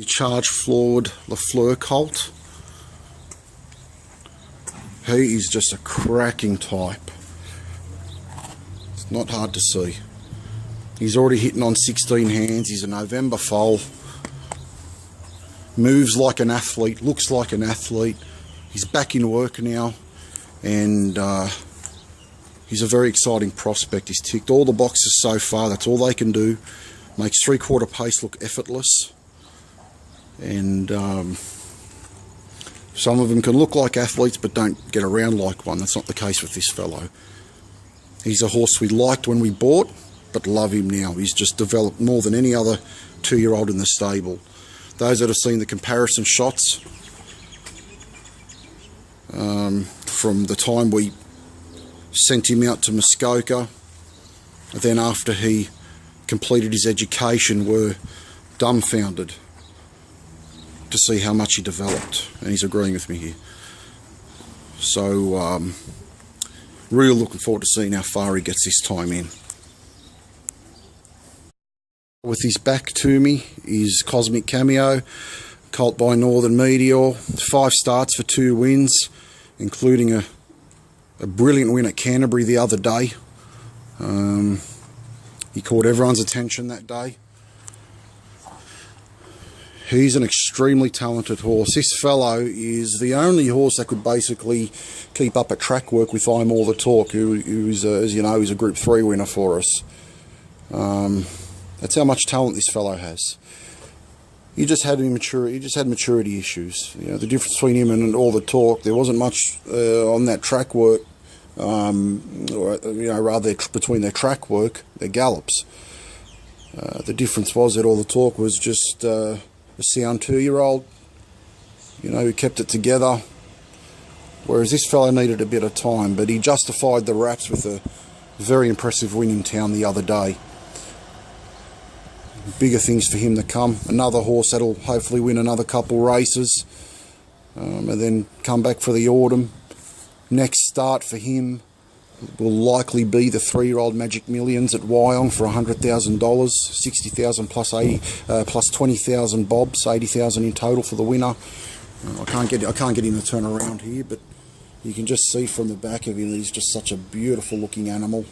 Charge floored Lafleur Occult. He is just a cracking type. It's not hard to see. He's already hitting on 16 hands. He's a November foal. Moves like an athlete, looks like an athlete. He's back in work now, and he's a very exciting prospect. He's ticked all the boxes so far. That's all they can do. Makes 3/4 pace look effortless. And some of them can look like athletes but don't get around like one. That's not the case with this fellow. He's a horse we liked when we bought, but love him now. He's just developed more than any other 2-year-old in the stable. Those that have seen the comparison shots from the time we sent him out to Muskoka, then after he completed his education, were dumbfounded to see how much he developed, and he's agreeing with me here. So real looking forward to seeing how far he gets this time in. With his back to me is Cosmic Cameo, colt by Northern Meteor. 5 starts for 2 wins, including a brilliant win at Canterbury the other day. He caught everyone's attention that day. He's an extremely talented horse. This fellow is the only horse that could basically keep up at track work with I'm All the Talk, who is, as you know, is a Group 3 winner for us. That's how much talent this fellow has. He just had maturity issues. You know, the difference between him and All the Talk, there wasn't much on that track work, or, you know, rather between their track work, their gallops. The difference was that All the Talk was just a sound 2-year-old, you know, who kept it together, whereas this fellow needed a bit of time, but he justified the wraps with a very impressive win in town the other day. Bigger things for him to come. Another horse that'll hopefully win another couple races, and then come back for the autumn. Next start for him will likely be the 3-year-old Magic Millions at Wyong for $100,000, 60,000 plus 80, plus 20,000 bobs, 80,000 in total for the winner. I can't get him to turn around here, but you can just see from the back of him that he's just such a beautiful looking animal.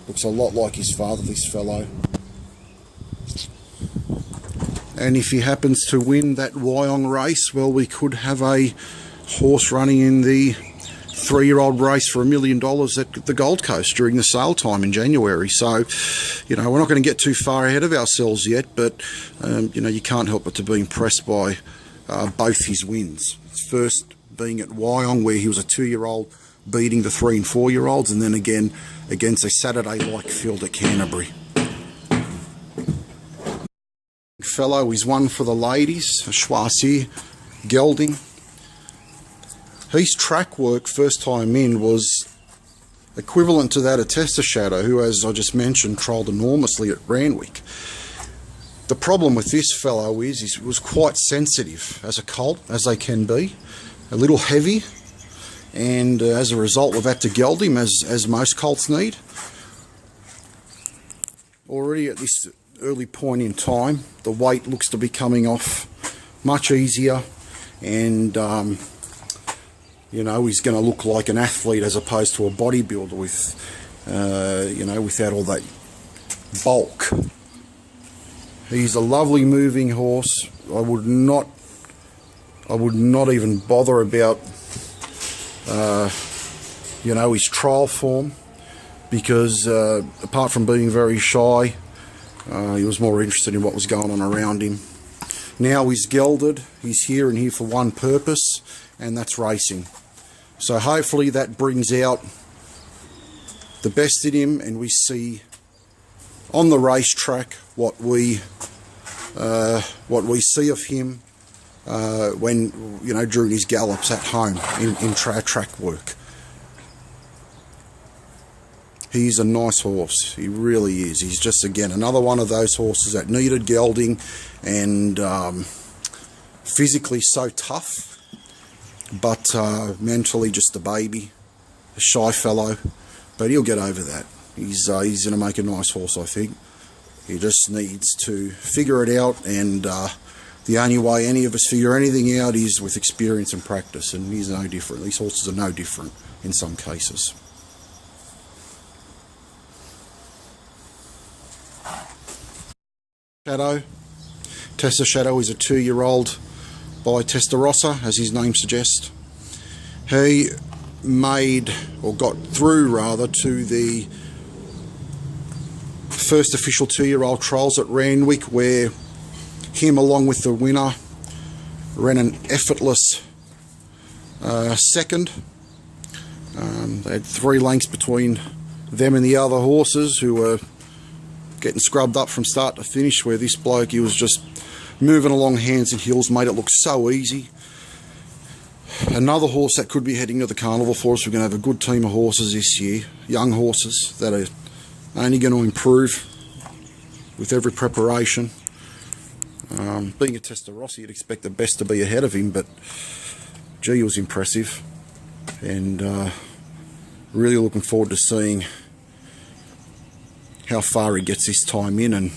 Looks a lot like his father, this fellow. And if he happens to win that Wyong race, well, we could have a horse running in the 3-year-old race for $1 million at the Gold Coast during the sale time in January. So, you know, we're not going to get too far ahead of ourselves yet, but, you know, you can't help but to be impressed by both his wins. First being at Wyong, where he was a 2-year-old beating the 3- and 4-year-olds, and then again against a Saturday-like field at Canterbury. Fellow is one for the ladies, Schwarzier, gelding. His track work first time in was equivalent to that of Tester Shadow, who, as I just mentioned, trolled enormously at Randwick. The problem with this fellow is he was quite sensitive as a colt, as they can be, a little heavy, and as a result we've had to geld him, as most colts need. Already at this early point in time, the weight looks to be coming off much easier, and you know, he's going to look like an athlete as opposed to a bodybuilder with, you know, without all that bulk. He's a lovely moving horse. I would not even bother about, you know, his trial form, because apart from being very shy, he was more interested in what was going on around him. Now he's gelded. He's here and here for one purpose, and that's racing. So hopefully that brings out the best in him, and we see on the racetrack what we see of him when, you know, during his gallops at home in track work. He's a nice horse. He really is. He's just, again, another one of those horses that needed gelding, and physically so tough, but mentally just a baby, a shy fellow. But he'll get over that. He's going to make a nice horse, I think. He just needs to figure it out and the only way any of us figure anything out is with experience and practice, and he's no different. These horses are no different in some cases. Shadow. Tessa Shadow is a 2-year-old by Testarossa, as his name suggests. He made, or got through rather, to the first official 2-year-old trials at Randwick, where him along with the winner ran an effortless second. They had 3 lengths between them and the other horses, who were getting scrubbed up from start to finish, where this bloke, he was just moving along hands and heels, made it look so easy. Another horse that could be heading to the carnival for us. We're going to have a good team of horses this year, young horses that are only going to improve with every preparation. Being a Testarossa, you'd expect the best to be ahead of him, but gee, he was impressive, and really looking forward to seeing how far he gets this time in, and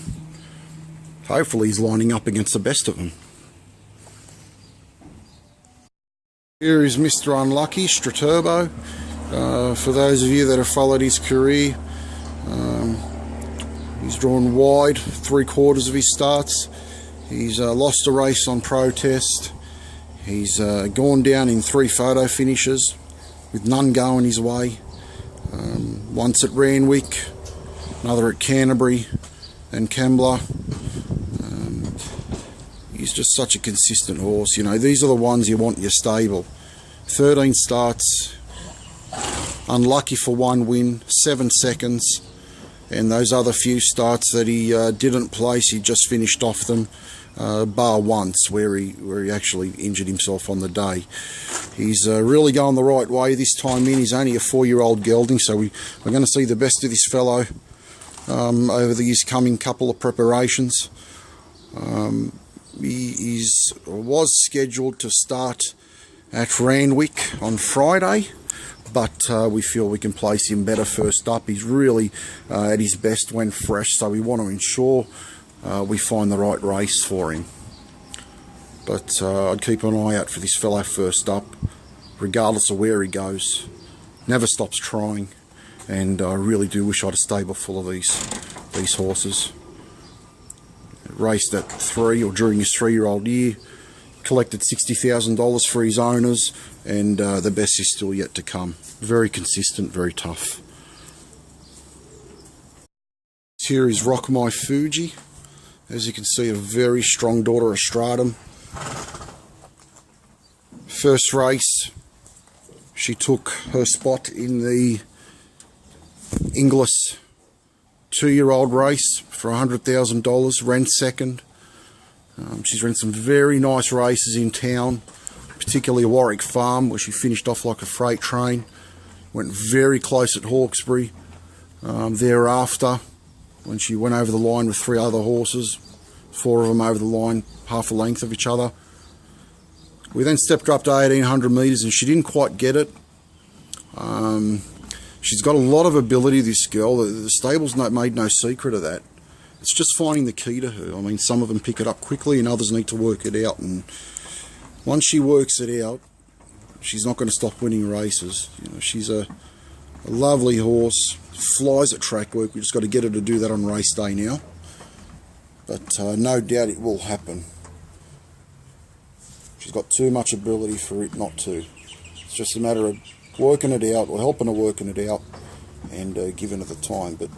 hopefully he's lining up against the best of them. Here is Mr. Unlucky, Straturbo. For those of you that have followed his career, he's drawn wide 3/4 of his starts. He's lost a race on protest. He's gone down in 3 photo finishes with none going his way. Once at Randwick, another at Canterbury and Kembla. He's just such a consistent horse. You know, these are the ones you want in your stable. 13 starts, unlucky for 1 win, 7 seconds, and those other few starts that he didn't place, he just finished off them, bar once where he actually injured himself on the day. He's really going the right way this time in. He's only a 4-year-old gelding, so we're going to see the best of this fellow over these coming couple of preparations. He was scheduled to start at Randwick on Friday, but we feel we can place him better first up. He's really at his best when fresh, so we want to ensure we find the right race for him. But I'd keep an eye out for this fellow first up, regardless of where he goes. Never stops trying, and I really do wish I had a stable full of these horses. Raced at 3, or during his 3-year-old year, collected $60,000 for his owners, and the best is still yet to come. Very consistent, very tough. Here is Rock My Fuji. As you can see, a very strong daughter of Stratum. First race, she took her spot in the Inglis 2-year-old race for $100,000, ran second. She's run some very nice races in town, particularly Warwick Farm, where she finished off like a freight train. Went very close at Hawkesbury. Thereafter, when she went over the line with 3 other horses, 4 of them over the line, half a length of each other. We then stepped her up to 1,800 metres, and she didn't quite get it. She's got a lot of ability, this girl. The stable's made no secret of that. It's just finding the key to her. I mean, some of them pick it up quickly and others need to work it out. And once she works it out, she's not going to stop winning races. You know, she's a lovely horse, flies at track work. We just got to get her to do that on race day now. But no doubt it will happen. She's got too much ability for it not to. It's just a matter of working it out, or helping her working it out, and giving her the time. But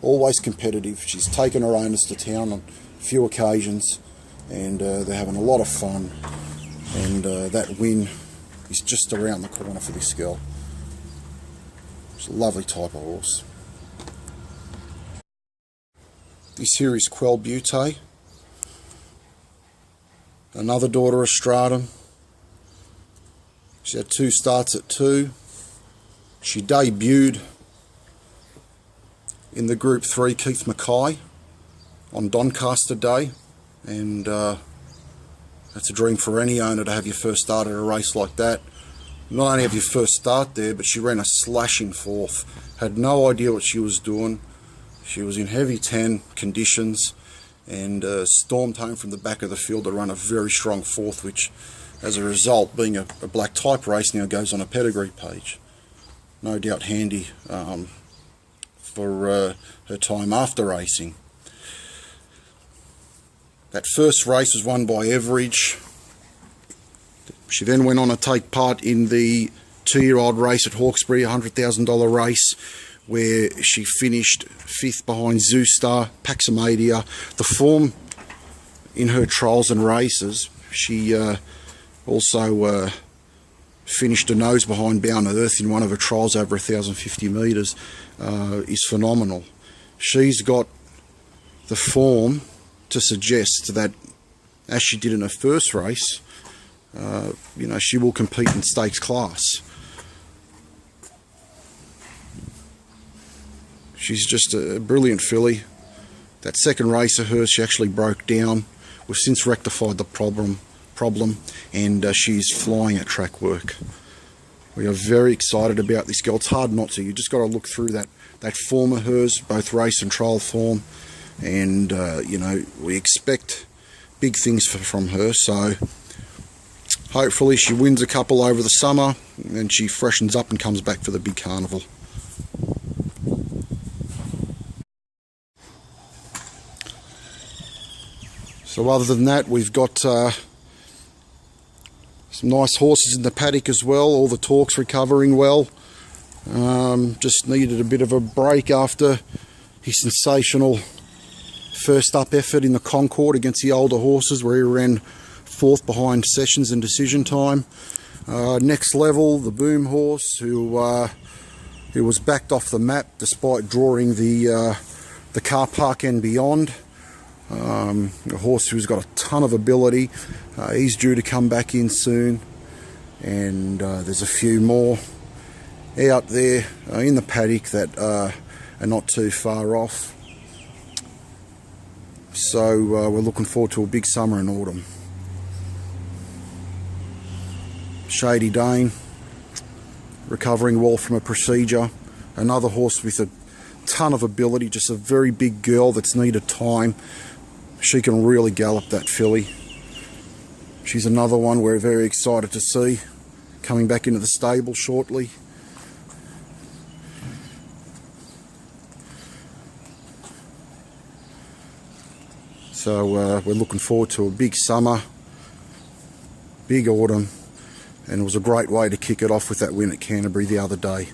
always competitive. She's taken her owners to town on a few occasions, and they're having a lot of fun, and that win is just around the corner for this girl. It's a lovely type of horse. This here is Quell Butte, another daughter of Stratum. She had 2 starts at 2. She debuted in the Group 3 Keith Mackay on Doncaster Day, and that's a dream for any owner to have your first start at a race like that. Not only have your first start there, but she ran a slashing 4th. Had no idea what she was doing. She was in heavy 10 conditions, and stormed home from the back of the field to run a very strong fourth, which as a result, being a black type race, now goes on a pedigree page. No doubt handy for her time after racing. That first race was won by Everidge. She then went on to take part in the 2-year-old race at Hawkesbury, a $100,000 race, where she finished 5th behind Zoostar, Paxamadia. The form in her trials and races, she also finished a nose behind Bound Earth in one of her trials over 1,050 metres, is phenomenal. She's got the form to suggest that, as she did in her first race, you know, she will compete in stakes class. She's just a brilliant filly. That second race of hers, she actually broke down. We've since rectified the problem, and she's flying at track work. We are very excited about this girl. It's hard not to. You just got to look through that form of hers, both race and trial form, and you know, we expect big things from her. So hopefully she wins a couple over the summer, and she freshens up and comes back for the big carnival. So other than that, we've got some nice horses in the paddock as well. All the talk's recovering well. Just needed a bit of a break after his sensational first up effort in the Concord against the older horses, where he ran 4th behind Sessions in decision time. Next Level, the Boom horse, who was backed off the map despite drawing the car park and beyond. A horse who's got a ton of ability. He's due to come back in soon, and there's a few more out there in the paddock that are not too far off. So we're looking forward to a big summer and autumn. Shady Dane, recovering well from a procedure. Another horse with a ton of ability, just a very big girl that's needed time. She can really gallop, that filly. She's another one we're very excited to see coming back into the stable shortly. So we're looking forward to a big summer, big autumn, and it was a great way to kick it off with that win at Canterbury the other day.